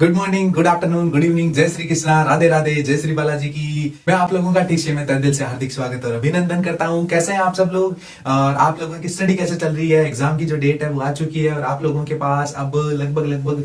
Good morning, good afternoon, good evening, जय श्री कृष्णा, राधे राधे, जय श्री बालाजी की। मैं आप लोगों का टीसीए में तहे दिल से हार्दिक स्वागत और अभिनंदन करता हूं। कैसे हैं आप सब लोग और आप लोगों की स्टडी कैसे चल रही है? एग्जाम की जो डेट है वो आ चुकी है और आप लोगों के पास अब लगभग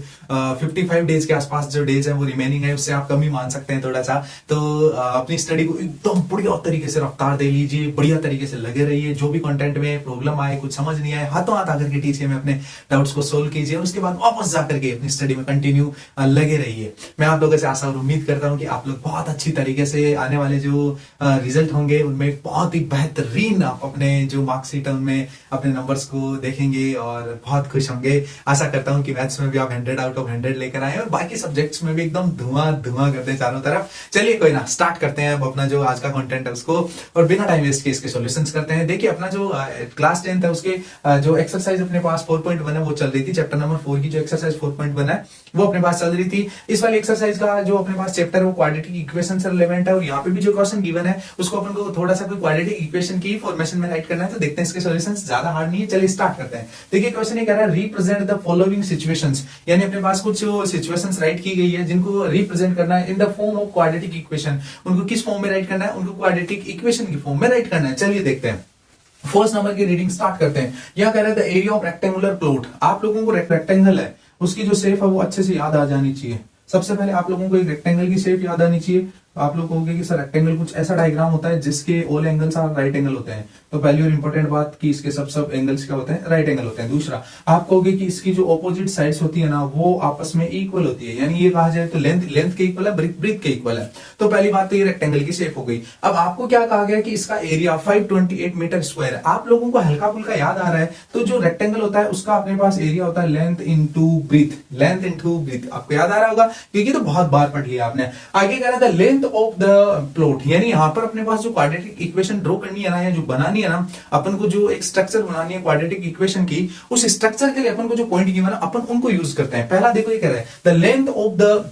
55 डेज के आसपास जो डेज है वो रिमेनिंग है, उससे आप कम ही मान सकते हैं थोड़ा सा। तो अपनी स्टडी को एकदम बढ़िया तरीके से रफ्तार दे लीजिए, बढ़िया तरीके से लगे रहिए। जो भी कंटेंट में प्रॉब्लम आए, कुछ समझ नहीं आए, हाथों हाथ आकर के टीसीए में अपने डाउट्स को सोल्व कीजिए और उसके बाद वापस जाकर के अपनी स्टडी में कंटिन्यू लगे रहिए। मैं आप लोगों से आशा और उम्मीद करता हूं कि आप लोग बहुत अच्छी तरीके से आने वाले जो रिजल्ट होंगे उनमें बहुत ही बेहतरीन आप अपने जो मार्कशीट है उनमें अपने नंबर्स को देखेंगे और बहुत खुश होंगे। आशा करता हूं कि मैथ्स में भी आप 100 आउट ऑफ 100 लेकर आए और बाकी सब्जेक्ट्स में भी एकदम धुआं धुआं करते हैं चारों तरफ। चलिए कोई ना, स्टार्ट करते हैं अब अपना जो आज का कंटेंट है उसको और बिना टाइम वेस्ट के इसके सॉल्यूशंस करते हैं। देखिए अपना जो क्लास 10th है उसके जो एक्सरसाइज अपने पास 4.1 है वो चल रही थी। चैप्टर नंबर 4 की जो एक्सरसाइज 4.1 है वो अपने पास चल रही थी। इस वाली एक्सरसाइज का जो अपने पास चैप्टर है वो क्वाड्रेटिक इक्वेशन से रिलेवेंट है और यहाँ पे भी जो क्वेश्चन गिवन है उसको अपन को थोड़ा सा कोई क्वाड्रेटिक इक्वेशन की फॉर्मेशन में राइट करना है। तो देखते हैं इसके सॉल्यूशंस, ज्यादा हार्ड नहीं है। चलिए स्टार्ट करते हैं। देखिए क्वेश्चन ये कह रहा है रिप्रेजेंट द फॉलोइंग सिचुएशंस, यानी अपने पास कुछ सिचुएशंस राइट की गई है जिनको रिप्रेजेंट करना है in the form of quadratic equation. उनको किस फॉर्म में राइट करना है? उनको क्वाड्रेटिक इक्वेशन की फॉर्म में राइट करना है। चलिए देखते हैं। फर्स्ट नंबर की रीडिंग स्टार्ट करते हैं। यह कह रहा है the area of rectangular plot. आप लोगों को रेक्टेंगल है उसकी जो शेप है वो अच्छे से याद आ जानी चाहिए। सबसे पहले आप लोगों को एक रेक्टेंगल की शेप याद आनी चाहिए। आप लोग कहोगे कि सर रेक्टेंगल कुछ ऐसा डायग्राम होता है जिसके all angles are right angle होते हैं। तो पहली और इंपॉर्टेंट बात कि इसके सब एंगल्स क्या होते हैं? राइट एंगल होते हैं। दूसरा आप कहोगे कि इसकी जो ऑपोजिट साइड्स होती है ना वो आपस में इक्वल होती है, यानी ये कहा जाए तो लेंथ के इक्वल है, ब्रीथ के इक्वल है। तो पहली बात तो ये रेक्टेंगल की शेप हो गई। अब आपको क्या कहा गया कि इसका एरिया 528 मीटर स्क्वायर है। आप लोगों को हल्का फुल्का याद आ रहा है तो जो रेक्टेंगल होता है उसका अपने पास एरिया होता है लेंथ इंटू ब्रीथ। आपको याद आ रहा होगा क्योंकि तो बहुत बार पढ़ लिया आपने। आगे कह रहा था लेंथ ऑफ द प्लॉट, यानी यहां पर अपने पास जो क्वाड्रेटिक इक्वेशन ड्रॉ करनी है ना या जो बनानी है ना, अपन को जो एक स्ट्रक्चर बनानी है क्वाड्रेटिक इक्वेशन की, उस स्ट्रक्चर के लिए अपन को जो पॉइंट गिवन है अपन उनको यूज करते हैं। पहला देखो ये कह रहा है the length of the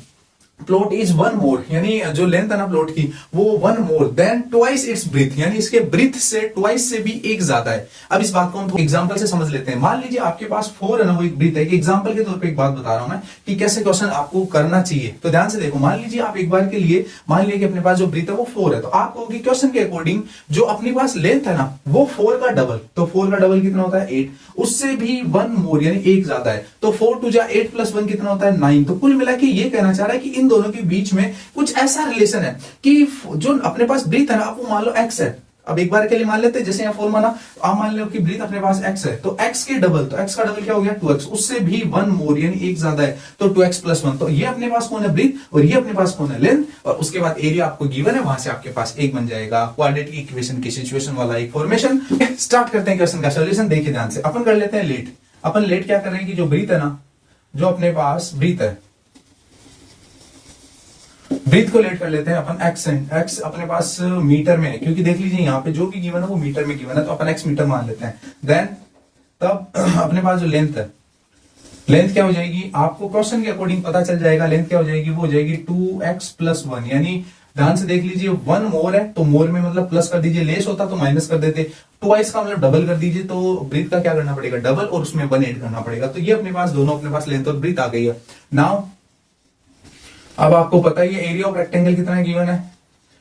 plot is 1 more, यानी जो लेंथ है ना प्लॉट की वो 1 more than twice its breadth, यानी इसके ब्रीथ से ट्वाइस से भी एक ज्यादा है। अब इस बात को हम एग्जांपल से समझ लेते हैं। मान लीजिए आपके पास 4 है ना, वो एक ब्रीथ है। एक एग्जांपल के तौर पे एक बात बता रहा हूं मैं कि कैसे क्वेश्चन आपको करना चाहिए। तो ध्यान से देखो, मान लीजिए आप एक बार के लिए मान लीजिए कि अपने पास जो ब्रीथ है वो 4 है, तो आप कहोगे क्वेश्चन के अकॉर्डिंग जो अपने पास लेंथ है ना वो 4 का डबल, तो 4 का डबल कितना होता है? 8, उससे भी 1 मोर यानी एक ज्यादा है। तो 4 टू जा 8 प्लस 1 कितना होता है? 9। तो कुल मिला के ये कहना चाह रहा है कि इन दोनों के बीच में कुछ ऐसा रिलेशन है कि जो अपने पास ब्रीथ है ना, आप वो मान लो x है। अब एक बार के लिए मान लेते हैं, जैसे यहां 4 माना, आप मान लो कि ब्रीथ अपने पास x है, तो x के डबल, तो x का डबल क्या हो गया? 2x, उससे भी 1 मोर यानी एक ज्यादा है, तो 2x प्लस 1। तो ये अपने पास कौन है? ब्रीथ, और ये अपने पास कौन है? लेंथ। और उसके बाद एरिया आपको गिवन है, वहां से आपके पास एक बन जाएगा क्वाड्रेटिक इक्वेशन की सिचुएशन वाला एक फॉर्मेशन। स्टार्ट करते हैं क्वेश्चन का सॉल्यूशन। देखिए ध्यान से, अपन कर लेते हैं लेट। अपन लेट क्या कर रहे हैं कि जो ब्रीथ है ना, जो अपने पास ब्रीथ है, ब्रीथ को लेट कर लेते हैं अपन x अपने पास मीटर में है, क्योंकि देख लीजिए यहाँ पे जो भी गिवन है वो मीटर में गिवन है, तो अपन x मीटर मान लेते हैं। देन तब अपने पास जो लेंथ है, लेंथ क्या हो जाएगी? आपको क्वेश्चन के अकॉर्डिंग पता चल जाएगा। लेंथ क्या हो जाएगी? वो हो जाएगी 2x प्लस 1, यानी ध्यान से देख लीजिए 1 मोर है तो मोर में मतलब प्लस कर दीजिए, लेस होता तो माइनस कर देते, ट्वाइस का मतलब डबल कर दीजिए, तो ब्रीथ का क्या करना पड़ेगा? डबल, और उसमें 1 ऐड करना पड़ेगा। तो ये अपने पास दोनों अपने पास लेंथ और ब्रीथ आ गई है। नाउ अब आपको पता है ये एरिया ऑफ रेक्टेंगल कितना गिवन है,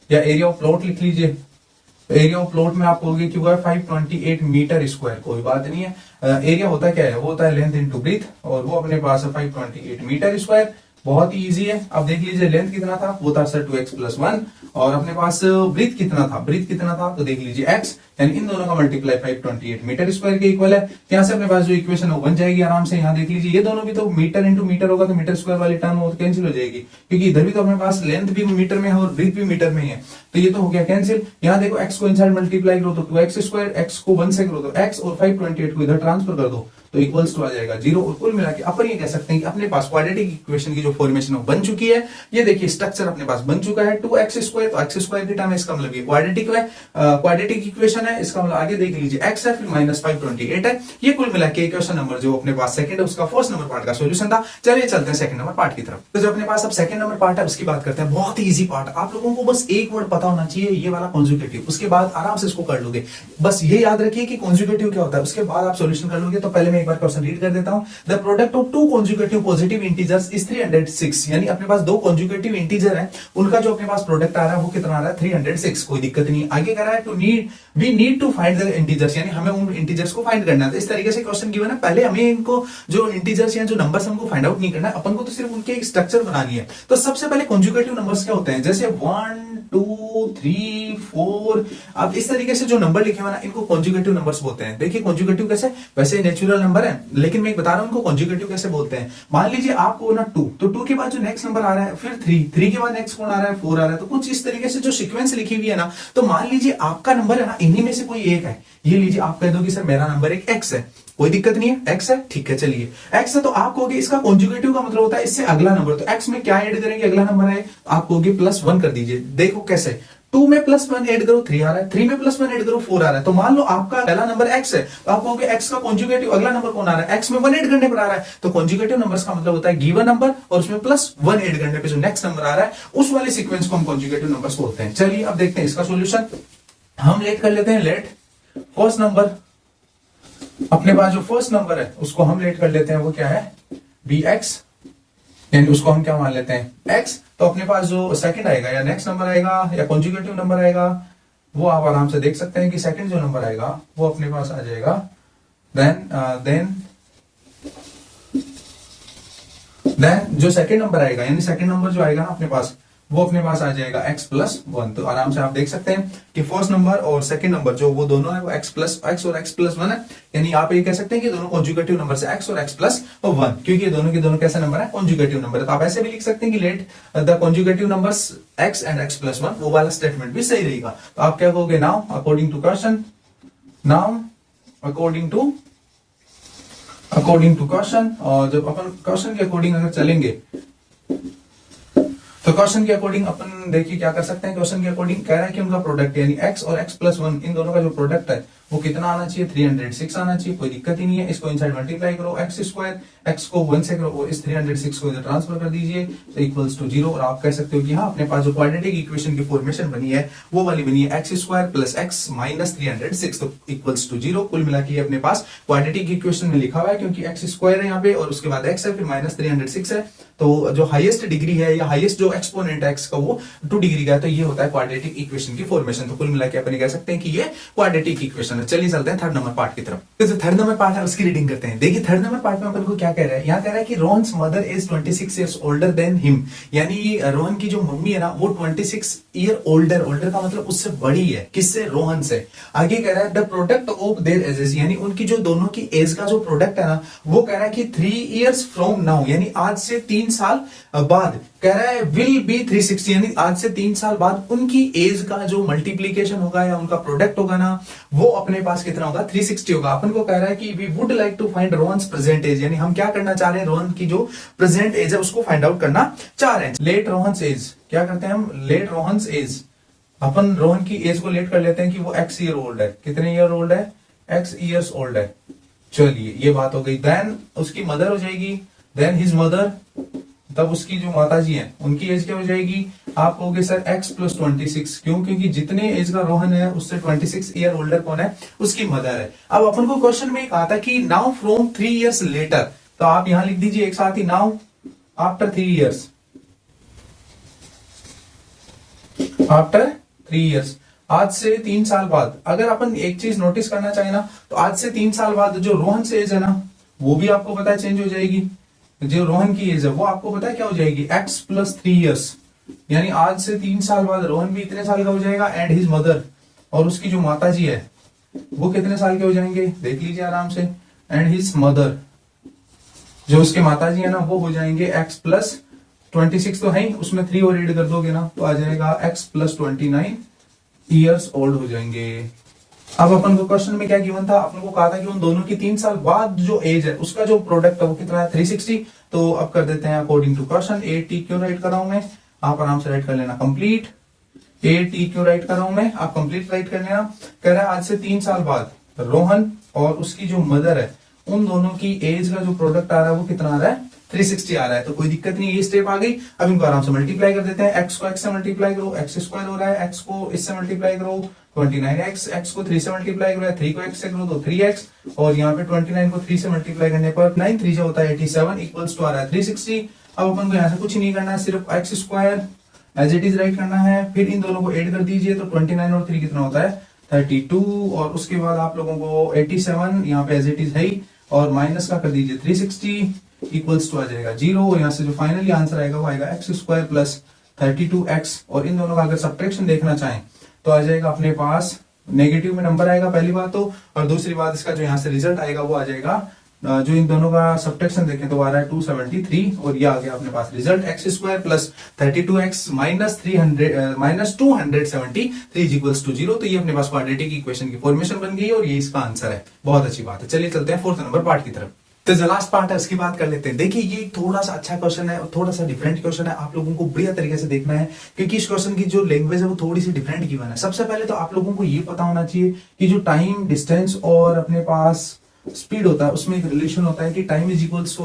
या एरिया ऑफ प्लॉट लिख लीजिए। तो एरिया ऑफ प्लॉट में आप कहोगे कि वो है 528 मीटर स्क्वायर। कोई बात नहीं है, एरिया होता क्या है? वो होता है लेंथ इंटू ब्रीथ, और वो अपने पास है 528 मीटर स्क्वायर। बहुत ही इजी है। अब देख लीजिए लेंथ कितना था? वो था सर 2x प्लस 1, और अपने पास ब्रीथ कितना था? ब्रीथ कितना था? तो देख लीजिए x, यानी इन दोनों का मल्टीप्लाई 528 मीटर स्क्वायर के इक्वल है। यहाँ से अपने पास जो इक्वेशन है वो बन जाएगी आराम से। यहाँ देख लीजिए ये दोनों भी तो मीटर इंटू मीटर होगा, तो मीटर स्क्वायर वाली टर्म कैंसिल हो जाएगी, क्योंकि इधर भी तो अपने पास लेंथ भी मीटर में है और ब्रीथ भी मीटर में है, तो ये तो हो गया कैंसिल। यहाँ देखो x को इनसाइड मल्टीप्लाई करो तो 2x स्क्वायर, x को 1 से करो तो x, और 528 को इधर ट्रांसफर कर दो तो इक्वल्स टू आ जाएगा 0। और कुल मिला के अपन ये कह सकते हैं कि अपने पास क्वाड्रेटिक इक्वेशन की जो फॉर्मेशन बन चुकी है। ये देखिए स्ट्रक्चर अपने पास बन चुका है 2x स्क्वायर, तो x स्क्वायर की टर्म है, इसका मतलब ये क्वाड्रेटिक इक्वेशन है। इसका मतलब आगे देख लीजिए x है फिर माइनस 528 है। ये कुल मिला के इक्वेशन नंबर जो अपने पास सेकंड है उसका फर्स्ट नंबर पार्ट का सॉल्यूशन था। चलिए चलते हैं सेकंड नंबर पार्ट की तरफ। तो जो अपने पास अब सेकंड नंबर पार्ट है उसकी बात करते हैं। बहुत ही इजी पार्ट, आप लोगों को बस एक वर्ड पता होना चाहिए, ये वाला कॉन्जुगेटिव। उसके बाद आराम से इसको कर लोगे। बस ये याद रखिए कि कॉन्जुगेटिव क्या होता है, उसके बाद आप सॉल्यूशन कर लोगे। तो पहले मैं एक बार क्वेश्चन रीड कर देता हूं। The product of two conjugative positive integers is 306, यानी अपने पास दो कॉन्जुगेटिव इंटीजर है, उनका जो अपने पास प्रोडक्ट आ रहा है वो कितना आ रहा है 306। कोई दिक्कत नहीं। आगे कह रहा है to need we need to find the integers, यानी हमें उन इंटीजर्स को फाइंड करना है। तो इस तरीके से क्वेश्चन गिवन है, पहले हमें इनको जो इंटीजर्स या जो नंबर्स हमको फाइंड आउट नहीं करना है, अपन को तो सिर्फ उनके एक स्ट्रक्चर बनानी है। तो सबसे पहले कॉन्जुगेटिव नंबर्स क्या होते हैं, जैसे 1 2 3 4, अब इस तरीके से जो नंबर लिखे हुए ना इनको कॉन्जुगेटिव नंबर्स बोलते हैं। देखिए कॉन्जुगेटिव कैसे, वैसे नेचुरल नंबर है लेकिन मैं एक बता रहा हूं उनको कॉन्जुगेटिव कैसे बोलते हैं। मान लीजिए आपको ना 2, तो 2 के बाद जो नेक्स्ट नंबर आ रहा है, फिर 3 के बाद नेक्स्ट कौन आ रहा है 4 आ रहा है। तो कुछ इस तरीके से जो सीक्वेंस लिखी हुई है ना, तो मान लीजिए आपका नंबर है ना इन्हीं में से कोई एक है, ये लीजिए आप कह दो कि सर मेरा नंबर एक एक्स है, कोई दिक्कत नहीं है, एक्स है, ठीक है चलिए एक्स है। तो आप कहोगे इसका कॉन्जुगेटिव का मतलब होता है इससे अगला नंबर, तो एक्स में क्या ऐड करेंगे, अगला नंबर है, आप कहोगे +1 कर दीजिए। देखो कैसे, 2 में +1 ऐड करो 3 आ रहा है, 3 में +1 ऐड करो 4 आ रहा है। तो मान लो आपका पहला नंबर x है, तो आप कहोगे x का कॉन्जुगेटिव अगला नंबर कौन आ रहा है, x में 1 ऐड करने पर आ रहा है। तो कॉन्जुगेटिव नंबर्स का मतलब होता है गिवन नंबर और उसमें +1 ऐड करने पे जो नेक्स्ट नंबर आ रहा है उस वाले सीक्वेंस को हम कॉन्जुगेटिव नंबर्स बोलते हैं। चलिए अब देखते हैं इसका सॉल्यूशन। हम लेट कर लेते हैं, लेट फर्स्ट नंबर, अपने पास जो फर्स्ट नंबर है उसको हम लेट कर लेते हैं, वो क्या है bx, यानी उसको हम क्या मान लेते हैं x। तो अपने पास जो सेकंड आएगा या नेक्स्ट नंबर आएगा या कॉन्जुगेटिव नंबर आएगा, वो आप आराम से देख सकते हैं कि सेकंड जो नंबर आएगा वो अपने पास आ जाएगा देन जो सेकंड नंबर आएगा, यानी सेकंड नंबर जो आएगा ना अपने पास, वो अपने पास आ जाएगा x+1। तो आराम से आप देख सकते हैं कि फर्स्ट नंबर और सेकंड नंबर जो वो दोनों है वो x और x+1 है, यानी आप ये कह सकते हैं कि दोनों कॉन्जुगेटिव नंबर से x और x+1, क्योंकि ये दोनों के दोनों कैसा नंबर है, कॉन्जुगेटिव नंबर है। तो आप ऐसे भी लिख सकते हैं कि let the conjugative numbers x and x+1, वो वाला स्टेटमेंट भी सही रहेगा। तो आप क्या कहोगे, now according to question, now according to question, और जब अपन क्वेश्चन के अकॉर्डिंग अगर चलेंगे तो क्वेश्चन के अकॉर्डिंग अपन देखिए क्या कर सकते हैं। क्वेश्चन के अकॉर्डिंग कह रहा है कि उनका प्रोडक्ट यानी x और x+1 इन दोनों का जो प्रोडक्ट है वो कितना आना चाहिए, 306 आना चाहिए। कोई दिक्कत ही नहीं है, इसको इनसाइड मल्टीप्लाई करो, x², x को 1 से करो, इस 306 को इधर ट्रांसफर कर दीजिए, तो इक्वल्स टू 0। और आप कह सकते हो कि हाँ अपने पास जो क्वाड्रेटिक इक्वेशन की फॉर्मेशन बनी है वो वाली बनी है x² + x - 306, तो इक्वल्स टू 0। कुल मिला के अपने पास क्वाड्रेटिक इक्वेशन में लिखा हुआ है, क्योंकि x² है यहाँ पे और उसके बाद x है, फिर -306 है, तो जो हाईएस्ट डिग्री है या हाईएस्ट जो एक्सपोनेंट है x का वो 2 डिग्री का है, तो ये होता है क्वाड्रेटिक इक्वेशन की फॉर्मेशन। तो कुल मिला के अपन कह सकते हैं कि ये क्वाड्रेटिक इक्वेशन है। चलिए चलते हैं थर्ड नंबर पार्ट की तरफ। तो जो थर्ड नंबर पार्ट है उसकी रीडिंग करते हैं। देखिए थर्ड नंबर पार्ट में अपन को क्या कह रहा है, यहाँ कह रहा है कि Rohan's mother is 26 years older than him, यानी रोहन की जो मम्मी है ना वो 26 ईयर ओल्डर का मतलब उससे बड़ी है, किससे, रोहन से। आगे कह रहा है the product of their edges, यानी उनकी जो दोनों की एज का जो प्रोडक्ट है ना वो कह रहा है कि 3 ईयर्स फ्रॉम नाउ, यानी आज से 3 साल बाद, कह रहा है विल बी 360, यानी आज से 3 साल बाद उनकी एज का जो मल्टीप्लीकेशन होगा या उनका प्रोडक्ट होगा ना वो अपने पास कितना होगा, 360 होगा। अपन को कह रहा है कि we would like to find Rohan's present age, यानी हम क्या करना चाह रहे हैं, रोहन की जो प्रेजेंट एज है उसको फाइंड आउट करना चाह रहे हैं। लेट रोहन्स एज, क्या करते हैं हम, लेट रोहन्स एज, अपन रोहन की एज को लेट कर लेते हैं कि वो x ईयर ओल्ड है। कितने ईयर ओल्ड है, x ईयर्स ओल्ड है। चलिए ये बात हो गई। देन उसकी मदर हो जाएगी, देन हिज मदर, तब उसकी जो माताजी है उनकी एज क्या हो जाएगी, आप कहोगे सर x + 26, क्यों, क्योंकि जितने एज का रोहन है उससे 26 ईयर ओल्डर कौन है, उसकी मदर है। अब अपन को क्वेश्चन में कहा था कि नाउ फ्रॉम 3 ईयर्स लेटर, तो आप यहां लिख दीजिए एक साथ ही, now after 3 years, after 3 years, आज से 3 साल बाद। अगर अपन एक चीज नोटिस करना चाहे ना, तो आज से 3 साल बाद जो रोहन से एज है ना वो भी आपको पता है चेंज हो जाएगी। जो रोहन की एज है वो आपको पता है क्या हो जाएगी, x + 3 ईयर्स, यानी आज से 3 साल बाद रोहन भी इतने साल का हो जाएगा, एंड हिज मदर, और उसकी जो माताजी है वो कितने साल के हो जाएंगे, देख लीजिए आराम से, एंड हिज मदर, जो उसके माताजी है ना वो हो जाएंगे x + 26 तो है, उसमें 3 और ऐड कर दोगे ना तो आ जाएगा x + 29 ईयर्स ओल्ड हो जाएंगे। अब अपन को क्वेश्चन में क्या गिवन था, अपन को कहा था कि उन दोनों की 3 साल बाद जो एज है उसका जो प्रोडक्ट है वो कितना है, 360। तो अब कर देते हैं अकॉर्डिंग टू क्वेश्चन। AT क्यों राइट कर रहा हूं मैं, आप आराम से राइट कर लेना कंप्लीट। AT क्यों राइट कर रहा हूं मैं, आप कंप्लीट राइट कर लेना। कह रहा है आज से 3 साल बाद रोहन और उसकी जो मदर है उन दोनों की एज का जो प्रोडक्ट आ रहा है वो कितना आ रहा है, 360 आ रहा है, तो कोई दिक्कत नहीं, ये स्टेप आ गई। अब इनको आराम से मल्टीप्लाई कर देते हैं, एक्स को एक्स से मल्टीप्लाई करो, एक्स स्क्वायर हो रहा है, एक्स को इससे मल्टीप्लाई करो 29x, एक्स को 3 से मल्टीप्लाई करो, 3 को x से करो तो 3x, और यहाँ पे 29 को 3 से मल्टीप्लाई करने पर 9 3 से होता है 87 इक्वल्स टू आ रहा है 360। अब अपन को यहाँ से कुछ नहीं करना है, सिर्फ x square as it is right करना है, फिर इन दोनों को ऐड कर दीजिए तो 29 और 3 कितना होता है 32, और उसके बाद आप लोगों को 87 यहाँ पे एज इट इज है ही, और माइनस का कर दीजिए 360 इक्वल्स टू आ जाएगा 0, और यहाँ से जो फाइनली आंसर आएगा वो आएगा एक्स स्क्वायर प्लस 32x, और इन दोनों का अगर सब्ट्रैक्शन देखना चाहें तो आ जाएगा अपने पास नेगेटिव में नंबर आएगा पहली बात तो, और दूसरी बात इसका जो यहाँ से रिजल्ट आएगा वो आ जाएगा, जो इन दोनों का सब्ट्रैक्शन देखें तो आ रहा है 273, और ये आ गया अपने पास result x square plus 32x minus 273 equals to 0। तो ये अपने पास क्वाड्रेटिक इक्वेशन की फॉर्मेशन बन गई है, और ये इसका आंसर है। बहुत अच्छी बात है। चलिए चलते हैं फोर्थ नंबर पार्ट की तरफ। तो जो लास्ट पार्ट है उसकी बात कर लेते हैं। देखिए ये थोड़ा सा अच्छा क्वेश्चन है और थोड़ा सा डिफरेंट क्वेश्चन है, आप लोगों को बढ़िया तरीके से देखना है, क्योंकि इस क्वेश्चन की जो लैंग्वेज है वो थोड़ी सी डिफरेंट गिवन है। सबसे पहले तो आप लोगों को ये पता होना चाहिए कि जो टाइम, डिस्टेंस और अपने पास स्पीड होता है उसमें एक रिलेशन होता है कि टाइम इज इक्वल्स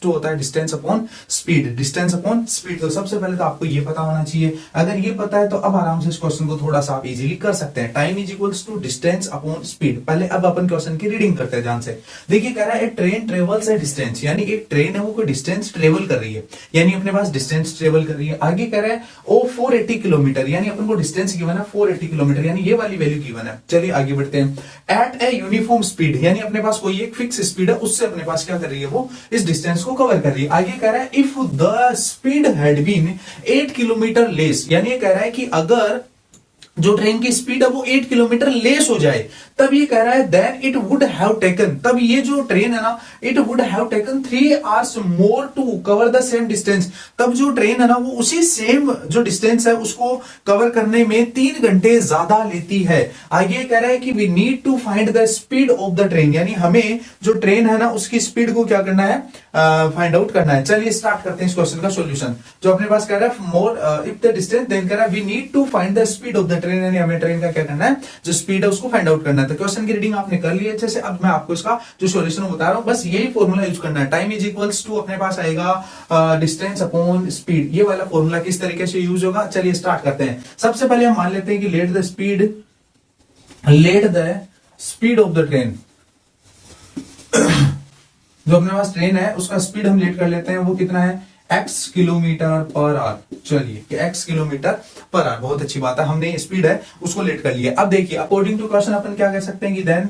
टू होता है डिस्टेंस अपॉन स्पीड। तो सबसे पहले तो आपको ये पता होना चाहिए। अगर ये पता है तो अब आराम से इस क्वेश्चन को थोड़ा सा आप इजीली कर सकते हैं। Time is equals to distance upon speed. पहले अब अपन क्वेश्चन की रीडिंग करते हैं ध्यान से। देखिए कह रहा है ट्रेन ट्रेवल्स ए डिस्टेंस, यानी एक ट्रेन है वो कोई डिस्टेंस ट्रेवल कर रही है, यानी अपने पास डिस्टेंस ट्रेवल कर रही है। आगे कह रहा है ओ 480 किलोमीटर, यानी अपन को डिस्टेंस गिवन है 480 किलोमीटर, यानी ये वाली वैल्यू गिवन है। चलिए आगे बढ़ते हैं। एट ए यूनिफॉर्म स्पीड, यानी अपने पास कोई एक फिक्स स्पीड है, उससे अपने पास क्या कर रही है, वो इस डिस्टेंस को कवर कर रही है। आगे कह रहा है if the speed had been 8 kilometre less, यानी ये कह रहा है कि अगर जो ट्रेन की स्पीड है वो 8 किलोमीटर लेस हो जाए, तब ये कह रहा है then it would have taken, तब ये जो ट्रेन है ना it would have taken 3 hours more to cover the same distance, तब जो ट्रेन है ना वो उसी सेम जो डिस्टेंस है उसको कवर करने में 3 घंटे ज्यादा लेती है। आगे कह रहा है कि we need to find the speed of the train, यानी हमें जो ट्रेन है ना उसकी स्पीड को क्या करना है, फाइंड आउट करना है। चलिए स्टार्ट करते हैं इस क्वेश्चन का सॉल्यूशन। जो अपने पास कह रहा है more if the distance, then कह रहा है we need to find the speed of the train, यानी हमें ट्रेन का क्या करना है, जो स्पीड है उसको फाइंड आउट करना है। तो क्वेश्चन की रीडिंग आपने कर ली है अच्छे से। अब मैं आपको इसका जो सॉल्यूशन बता रहा हूं बस यही फॉर्मूला यूज करना है। टाइम इज इक्वल्स टू अपने पास आएगा डिस्टेंस अपॉन स्पीड, ये वाला फॉर्मूला किस तरीके से यूज होगा। चलिए स्टार्ट करते हैं। सबसे पहले हम मान लेते हैं कि let the speed of the train, जो अपने पास ट्रेन है उसका स्पीड हम लेट कर लेते हैं, वो कितना है x किलोमीटर पर आवर। चलिए x किलोमीटर पर आवर, बहुत अच्छी बात है, हमने स्पीड है उसको लेट कर लिया। अब देखिए अकॉर्डिंग टू क्वेश्चन अपन क्या कह सकते हैं कि देन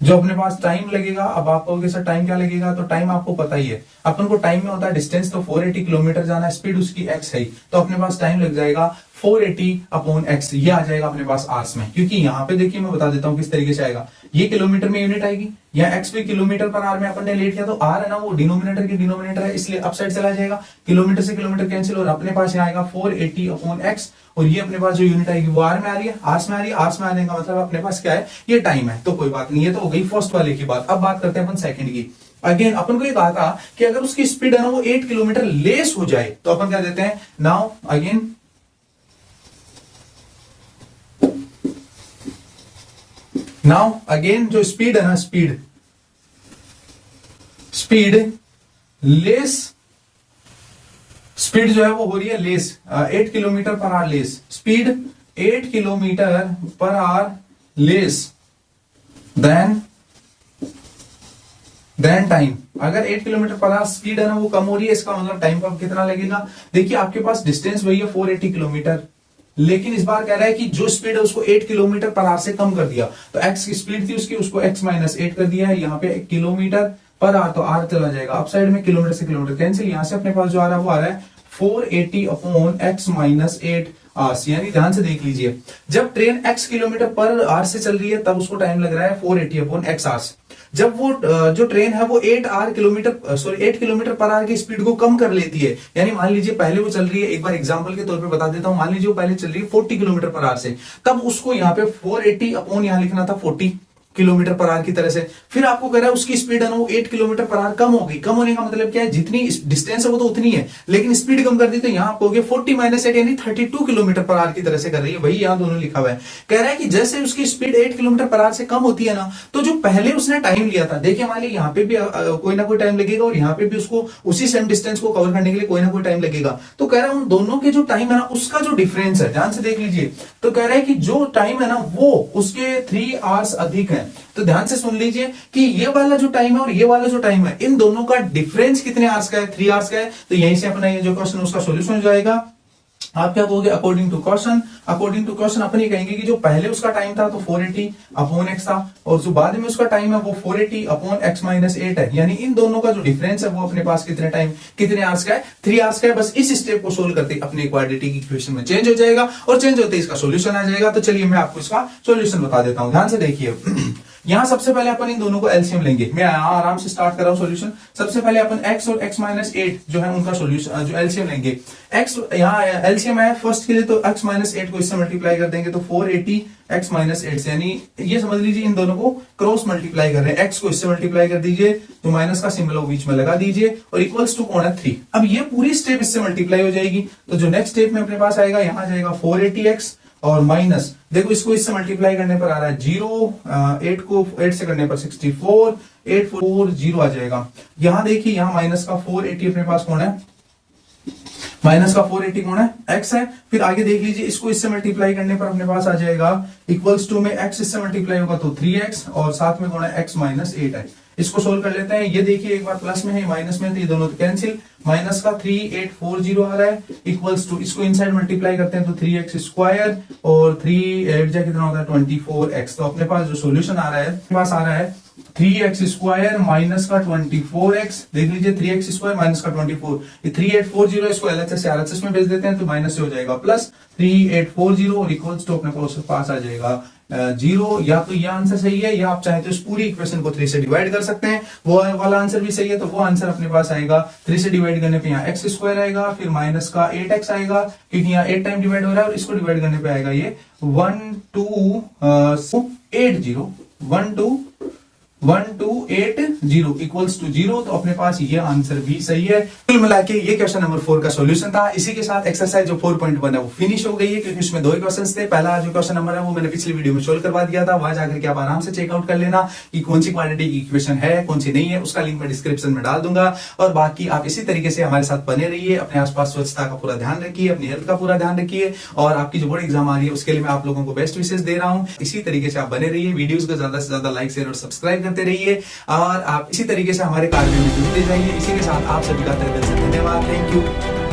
जो अपने पास टाइम लगेगा, अब आप कहोगे सर टाइम क्या लगेगा, तो टाइम आपको पता ही है, अपन को टाइम में होता है डिस्टेंस, तो 480 किलोमीटर जाना है, स्पीड उसकी x है, तो अपने पास टाइम लग जाएगा 480 अपॉन x, ये आ जाएगा अपने पास आवर्स में। क्योंकि यहाँ पे देखिए मैं बता देता हूँ किस तरीके से आएगा, ये किलोमीटर में यूनिट आएगी, या x भी किलोमीटर पर आवर में अपन ने लेट किया, तो r है ना वो डिनोमिनेटर की डिनोमिनेटर है, इसलिए अप साइड चला जाएगा, किलोमीटर से किलोमीटर कैंसिल, और अपने पास यहाँ आएगा 480 अपॉन x, और ये अपने पास जो यूनिट आएगी वो आर में आ रही है, आर्स में आ रही है, आर्स में आने का मतलब अपने पास क्या है, ये टाइम है, तो कोई बात नहीं है। तो हो गई फर्स्ट वाले की बात। अब बात करते हैं अपन सेकंड की। अगेन अपन को ये कहा था कि अगर उसकी स्पीड है ना वो 8 किलोमीटर लेस हो जाए, तो अपन क्या देते हैं, नाउ अगेन जो स्पीड है ना, स्पीड लेस, स्पीड जो है वो हो रही है less, 8 kilometre per hour less, speed 8 kilometre per hour less than time. अगर 8 किलोमीटर पर आवर स्पीड है ना वो कम हो रही है, इसका मतलब टाइम का कितना लगेगा। देखिए आपके पास डिस्टेंस वही है 480 किलोमीटर, लेकिन इस बार कह रहा है कि जो स्पीड है उसको 8 किलोमीटर पर आवर से कम कर दिया, तो x की स्पीड थी उसकी, उसको x माइनस 8 कर दिया है, यहाँ पे किलोमीटर पर आवर, तो आर चला जाएगा अप साइड में, किलोमीटर से किलोमीटर कैंसिल, यहां से अपने पास जो आ रहा है वो आ रहा है 480 अपॉन x माइनस 8 आवर्स। यानी ध्यान से देख लीजिए, जब train x kilometre per hour से चल रही है तब उसको टाइम लग रहा है 480 अपॉन x आवर्स। जब वो जो ट्रेन है वो 8 किलोमीटर पर आवर की स्पीड को कम कर लेती है, यानी मान लीजिए पहले वो चल रही है, एक बार एग्जांपल के तौर पे बता देता हूं, मान लीजिए वो पहले चल रही है 40 किलोमीटर पर आवर से, तब उसको यहाँ पे 480 अपॉन यहाँ लिखना था 40, किलोमीटर पर आवर की तरह से। फिर आपको कह रहा है उसकी स्पीड है ना वो 8 किलोमीटर पर आवर कम होगी। कम होने का मतलब क्या है, जितनी डिस्टेंस है वो तो उतनी है, लेकिन स्पीड कम कर दी तो यहाँ आप कहोगे 40 माइनस 8 यानी 32 किलोमीटर पर आवर की तरह से कर रही है। वही यहाँ दोनों लिखा हुआ है। कह रहा है कि जैसे उसकी स्पीड 8 किलोमीटर पर आवर से कम होती है ना, तो जो पहले उसने टाइम लिया था, देखिए हमारे यहाँ पे भी कोई ना कोई टाइम लगेगा और यहाँ पे भी उसको उसी सेम डिस्टेंस को कवर करने के लिए कोई ना कोई टाइम लगेगा। तो कह रहा है उन दोनों के जो टाइम है ना उसका जो डिफरेंस है, ध्यान से देख लीजिए। तो कह रहा है कि जो टाइम है ना वो उसके 3 आवर्स अधिक है। तो ध्यान से सुन लीजिए कि ये वाला जो टाइम है और ये वाला जो टाइम है, इन दोनों का डिफरेंस कितने आवर्स का है, 3 आवर्स का है। तो यहीं से अपना ये जो क्वेश्चन उसका सोल्यूशन हो जाएगा। आप क्या कहोगे, अकॉर्डिंग टू क्वेश्चन अपन ये कहेंगे कि जो पहले उसका टाइम था तो 480 अपॉन एक्स था, और जो बाद में उसका टाइम है वो 480 अपॉन एक्स माइनस 8 है। यानी इन दोनों का जो डिफरेंस है वो अपने पास कितने टाइम, कितने आवर्स का है, 3 आवर्स का है। बस इस स्टेप को सोल्व करते अपने क्वाड्रेटिक इक्वेशन में चेंज हो जाएगा, और चेंज होते ही इसका सोल्यूशन आ जाएगा। तो चलिए मैं आपको इसका सोल्यूशन बता देता हूं, ध्यान से देखिए। यहां सबसे पहले अपन इन दोनों को एलसीएम लेंगे। मैं आराम से स्टार्ट कर रहा हूं सॉल्यूशन। सबसे पहले अपन x और x माइनस 8 जो है उनका सॉल्यूशन जो एलसीएम लेंगे। x यहाँ एलसीएम है फर्स्ट के लिए, तो x माइनस 8 को इससे मल्टीप्लाई कर देंगे तो 480 x माइनस 8 से, यानी ये समझ लीजिए इन दोनों को क्रॉस मल्टीप्लाई कर रहे हैं। x को इससे मल्टीप्लाई कर दीजिए, तो माइनस का सिंबल वो बीच में लगा दीजिए, और इक्वल्स टू कौन है 3। अब ये पूरी स्टेप इससे मल्टीप्लाई हो जाएगी, तो जो नेक्स्ट स्टेप में अपने पास आएगा, यहाँ जाएगा 480x और माइनस, देखो इसको इससे मल्टीप्लाई करने पर आ रहा है 0, 8 को 8 से करने पर 64, 840 आ जाएगा। यहां देखिए यहाँ माइनस का 480 अपने पास कौन है, माइनस का 480 कौन है, x है। फिर आगे देख लीजिए, इसको इससे मल्टीप्लाई करने पर अपने पास आ जाएगा इक्वल्स टू में x इससे मल्टीप्लाई होगा तो 3x, और साथ में कौन है x माइनस 8 है। इसको सोल्व कर लेते हैं। ये देखिए एक बार प्लस में है माइनस में, तो ये दोनों तो कैंसिल। माइनस का 3840 आ रहा है इक्वल्स टू, इसको इनसाइड मल्टीप्लाई करते हैं तो 3x स्क्वायर और 3 8 जा कितना होता है 24x। तो अपने पास जो सोल्यूशन आ रहा है, अपने पास आ रहा है 3x स्क्वायर माइनस का 24x। देख लीजिए 3x स्क्वायर माइनस का 24, ये 3840 इसको LHS से RHS में भेज देते हैं तो माइनस से हो जाएगा प्लस 3840, और इक्वल्स टू अपने पास आ जाएगा 0। या तो ये आंसर सही है, या आप चाहे तो इस पूरी इक्वेशन को 3 से डिवाइड कर सकते हैं। वो वाला आंसर भी सही है, तो वो आंसर अपने पास आएगा 3 से डिवाइड करने पे यहाँ x स्क्वायर आएगा, फिर माइनस का 8x आएगा, क्योंकि यहाँ 8 टाइम डिवाइड हो रहा है, और इसको डिवाइड करने पे आएगा ये 1280 इक्वल्स टू 0। तो अपने पास ये आंसर भी सही है। कुल मिला के ये क्वेश्चन नंबर 4 का सॉल्यूशन था। इसी के साथ एक्सरसाइज जो 4.1 है वो फिनिश हो गई है, क्योंकि उसमें 2 क्वेश्चंस थे। पहला जो क्वेश्चन नंबर है वो मैंने पिछली वीडियो में सोल्व करवा दिया था, वहां जाकर के आप आराम से चेकआउट कर लेना कि कौन सी क्वाड्रेटिक इक्वेशन है कौन सी नहीं है, उसका लिंक मैं डिस्क्रिप्शन में डाल दूंगा। और बाकी आप इसी तरीके से हमारे साथ बने रहिए, अपने आसपास स्वच्छता का पूरा ध्यान रखिए, अपनी हेल्थ का पूरा ध्यान रखिए, और आपकी जो बोर्ड एग्जाम आ रही है उसके लिए मैं आप लोगों को बेस्ट विशेष दे रहा हूँ। इसी तरीके से आप बने रहिए, वीडियोस को ज्यादा से ज्यादा लाइक शेयर और सब्सक्राइब करते रहिए, और आप इसी तरीके से हमारे कार्य में जुड़ते जाइए। इसी के साथ आप सभी का तहे दिल से धन्यवाद। Thank you.